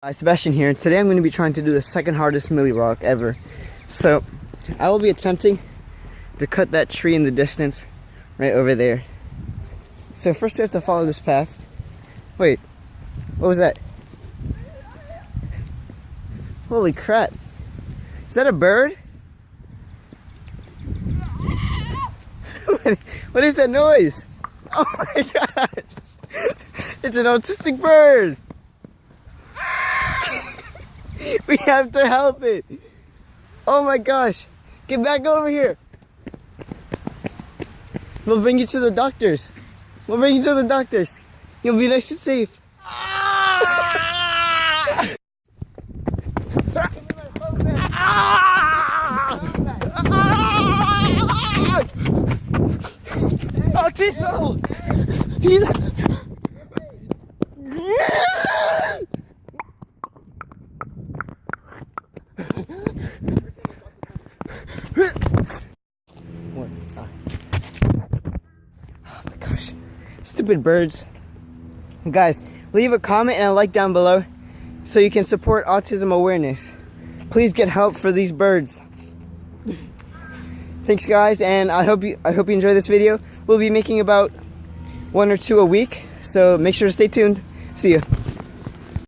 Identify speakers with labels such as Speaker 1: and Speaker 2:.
Speaker 1: Hi, Sebastian here. Today I'm going to be trying to do the second hardest millie rock ever. So I will be attempting to cut that tree in the distance right over there. So first we have to follow this path. Wait, what was that? Holy crap. Is that a bird? What is that noise? Oh my gosh. It's an autistic bird. We have to help it. Oh my gosh. Get back over here. We'll bring you to the doctors. You'll be nice and safe. Autismo! Oh my gosh. Stupid birds. Guys, leave a comment and a like down below so you can support autism awareness. Please get help for these birds. Thanks guys, and I hope you enjoy this video. We'll be making about 1 or 2 a week, so make sure to stay tuned. See you.